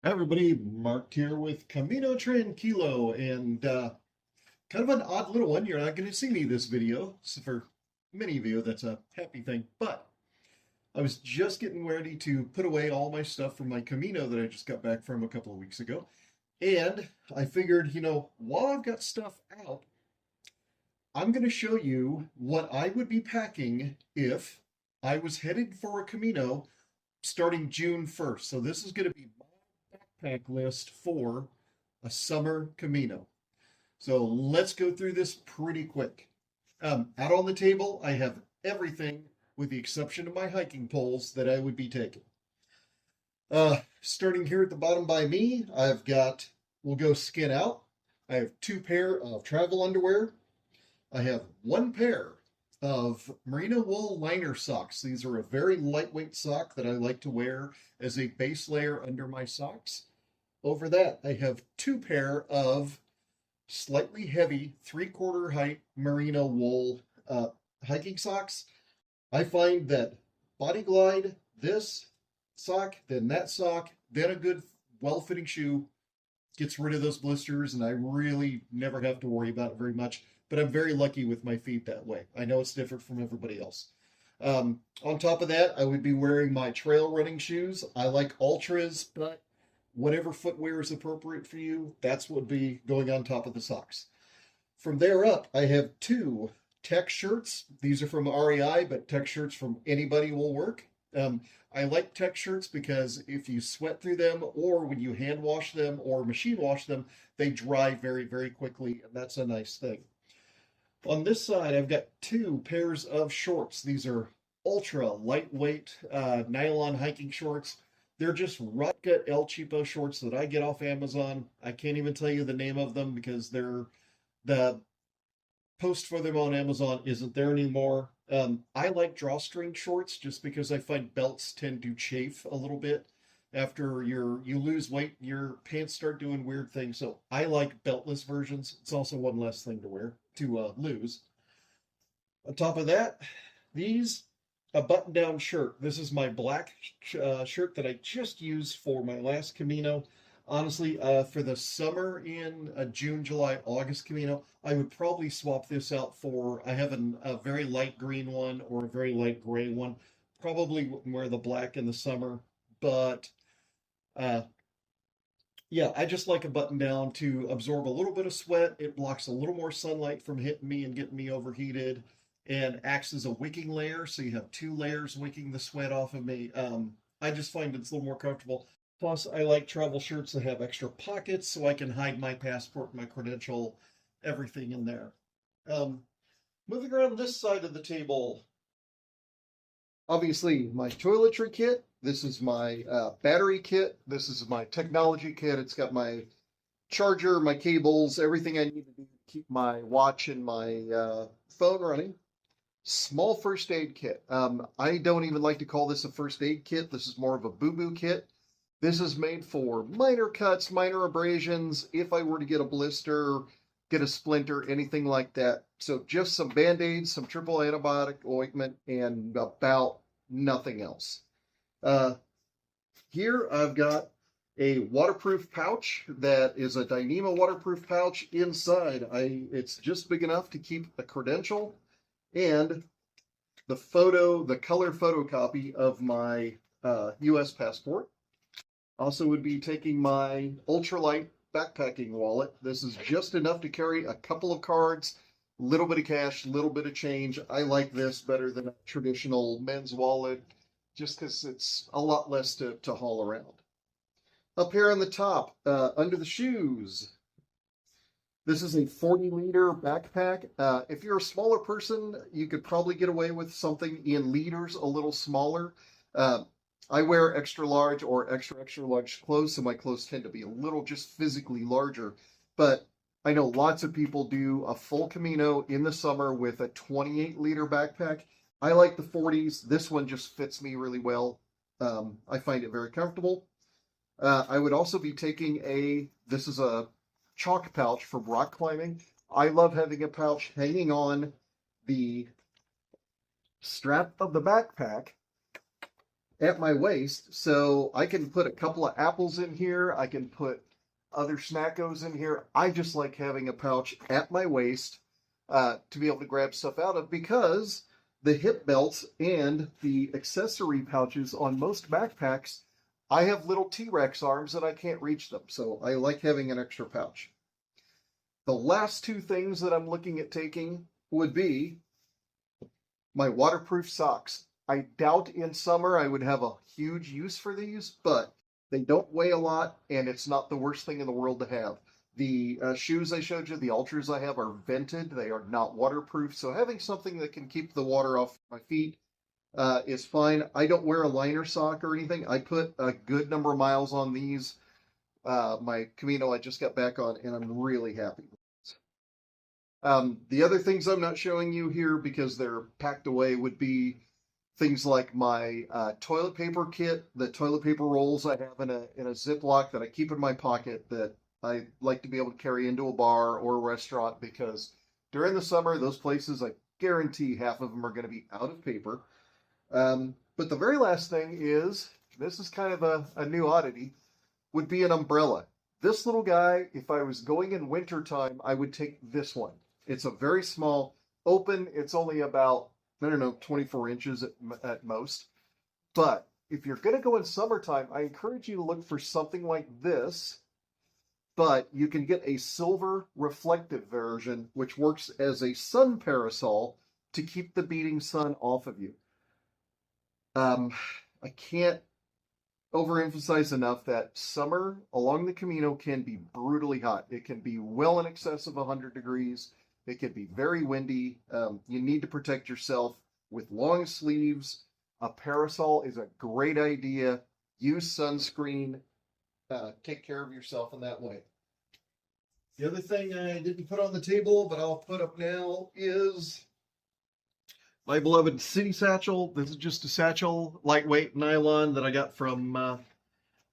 Hi everybody, Mark here with Camino Tranquilo, and kind of an odd little one. You're not going to see me this video, so for many of you, that's a happy thing. But I was just getting ready to put away all my stuff from my Camino that I just got back from a couple of weeks ago, and I figured, while I've got stuff out, I'm going to show you what I would be packing if I was headed for a Camino starting June 1st. So this is going to be my backpack list for a summer Camino. So let's go through this pretty quick. Out on the table, I have everything with the exception of my hiking poles that I would be taking. Starting here at the bottom by me, we'll go skin out. I have two pair of travel underwear. I have one pair of merino wool liner socks. These are a very lightweight sock that I like to wear as a base layer under my socks. Over that, I have two pair of slightly heavy 3/4 height merino wool hiking socks. I find that Body Glide, this sock, then that sock, then a good well-fitting shoe gets rid of those blisters, and I really never have to worry about it very much. But I'm very lucky with my feet that way. I know it's different from everybody else. On top of that, I would be wearing my trail running shoes. I like ultras, but whatever footwear is appropriate for you, that's what would be going on top of the socks. From there up, I have two tech shirts. These are from REI, but tech shirts from anybody will work. I like tech shirts because if you sweat through them or when you hand wash them or machine wash them, they dry very, very quickly, and that's a nice thing. On this side, I've got two pairs of shorts. These are ultra lightweight nylon hiking shorts. They're just Rutgut El Cheapo shorts that I get off Amazon. I can't even tell you the name of them because the post for them on Amazon isn't there anymore. I like drawstring shorts just because I find belts tend to chafe a little bit after you lose weight. Your pants start doing weird things. So I like beltless versions. It's also one less thing to wear to lose. On top of that, these a button-down shirt. This is my black shirt that I just used for my last Camino. Honestly, for the summer in June, July, August Camino, I would probably swap this out for. I have a very light green one or a very light gray one. Probably wouldn't wear the black in the summer, but uh, yeah, I just like a button down to absorb a little bit of sweat. It blocks a little more sunlight from hitting me and getting me overheated and acts as a wicking layer. So you have two layers wicking the sweat off of me. I just find it's a little more comfortable. Plus, I like travel shirts that have extra pockets so I can hide my passport, my credential, everything in there. Um, Moving around this side of the table, obviously my toiletry kit. This is my battery kit. This is my technology kit. It's got my charger, my cables, everything I need to do to keep my watch and my phone running. Small first aid kit. I don't even like to call this a first aid kit. This is more of a boo-boo kit. This is made for minor cuts, minor abrasions, if I were to get a blister, get a splinter, anything like that. So just some Band-Aids, some triple antibiotic ointment, and about nothing else. Uh, Here I've got a waterproof pouch that is a Dyneema waterproof pouch. Inside, it's just big enough to keep a credential and the color photocopy of my U.S. passport. Also would be taking my ultralight backpacking wallet. This is just enough to carry a couple of cards, a little bit of cash, a little bit of change. I like this better than a traditional men's wallet just because it's a lot less to haul around. Up here on the top, under the shoes, this is a 40-liter backpack. If you're a smaller person, you could probably get away with something in liters a little smaller. I wear extra large or extra extra large clothes, so my clothes tend to be a little just physically larger. But I know lots of people do a full Camino in the summer with a 28-liter backpack. I like the 40s. This one just fits me really well. I find it very comfortable. I would also be taking this is a chalk pouch for rock climbing. I love having a pouch hanging on the strap of the backpack. at my waist, so I can put a couple of apples in here. I can put other snackos in here. I just like having a pouch at my waist to be able to grab stuff out of, because the hip belts and the accessory pouches on most backpacks, I have little T-Rex arms and I can't reach them. So I like having an extra pouch. The last two things that I'm looking at taking would be my waterproof socks. I doubt in summer I would have a huge use for these, but they don't weigh a lot and it's not the worst thing in the world to have. The shoes I showed you, the Ultras I have, are vented. They are not waterproof, so having something that can keep the water off my feet is fine. I don't wear a liner sock or anything. I put a good number of miles on these. My Camino I just got back on, and I'm really happy with it. The other things I'm not showing you here because they're packed away would be things like my toilet paper kit, the toilet paper rolls I have in a Ziploc that I keep in my pocket that I like to be able to carry into a bar or a restaurant, because during the summer, those places, I guarantee half of them are going to be out of paper. But the very last thing is, this is kind of a new oddity, would be an umbrella. This little guy, if I was going in wintertime, I would take this one. It's a very small, open, it's only about, I don't know, 24 inches at most. But if you're going to go in summertime, I encourage you to look for something like this. But you can get a silver reflective version, which works as a sun parasol to keep the beating sun off of you. I can't overemphasize enough that summer along the Camino can be brutally hot. It can be well in excess of 100 degrees. It can be very windy. You need to protect yourself with long sleeves. A parasol is a great idea. Use sunscreen. Take care of yourself in that way. The other thing I didn't put on the table, but I'll put up now, is my beloved city satchel. This is just a satchel, lightweight nylon, that I got from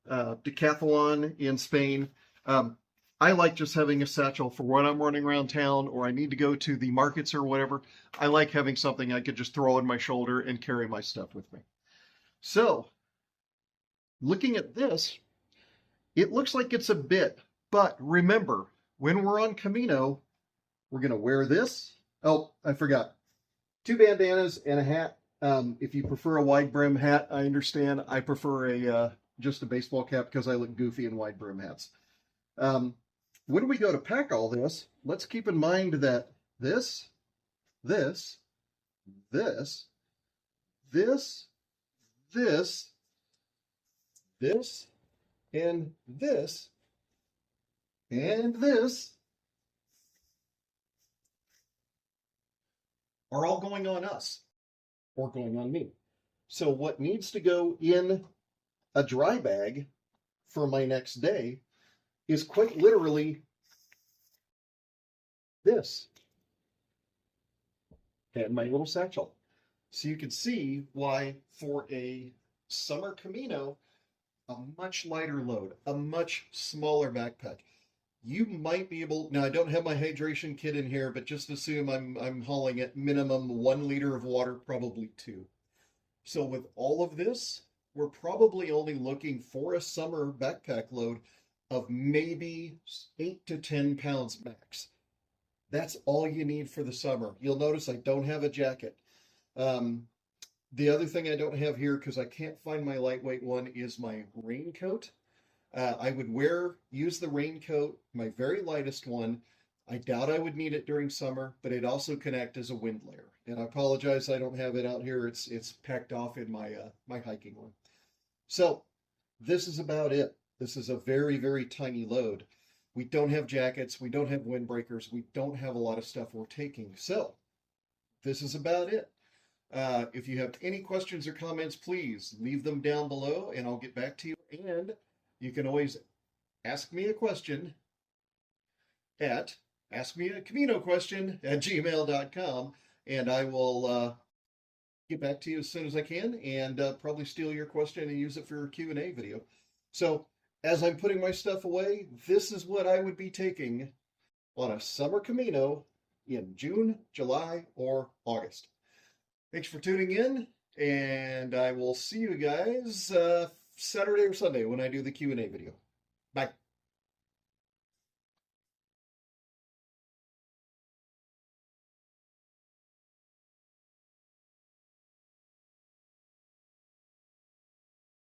Decathlon in Spain. I like just having a satchel for when I'm running around town or I need to go to the markets or whatever. I like having something I could just throw on my shoulder and carry my stuff with me. So, looking at this, it looks like it's a bit, but remember, when we're on Camino, we're going to wear this. Oh, I forgot. 2 bandanas and a hat. If you prefer a wide brim hat, I understand. I prefer just a baseball cap because I look goofy in wide brim hats. When we go to pack all this, let's keep in mind that this, this, this, this, this, this, and this, and this are all going on us or going on me. So what needs to go in a dry bag for my next day is quite literally this and my little satchel. So you can see why for a summer Camino, a much lighter load, a much smaller backpack. You might be able, now I don't have my hydration kit in here, but just assume I'm hauling at minimum 1 liter of water, probably 2. So with all of this, we're probably only looking for a summer backpack load of maybe 8 to 10 pounds max. That's all you need for the summer. You'll notice I don't have a jacket. The other thing I don't have here, because I can't find my lightweight one, is my raincoat. I would use the raincoat, my very lightest one. I doubt I would need it during summer, but it also can act as a wind layer. And I apologize I don't have it out here. It's packed off in my my hiking one. So this is about it. This is a very, very tiny load. We don't have jackets. We don't have windbreakers. We don't have a lot of stuff we're taking. So this is about it. If you have any questions or comments, please leave them down below and I'll get back to you. And you can always ask me a question at askmeacaminoquestion@gmail.com, and I will get back to you as soon as I can, and probably steal your question and use it for a Q&A video. So as I'm putting my stuff away, this is what I would be taking on a summer Camino in June, July, or August. Thanks for tuning in. And I will see you guys Saturday or Sunday when I do the Q&A video. Bye.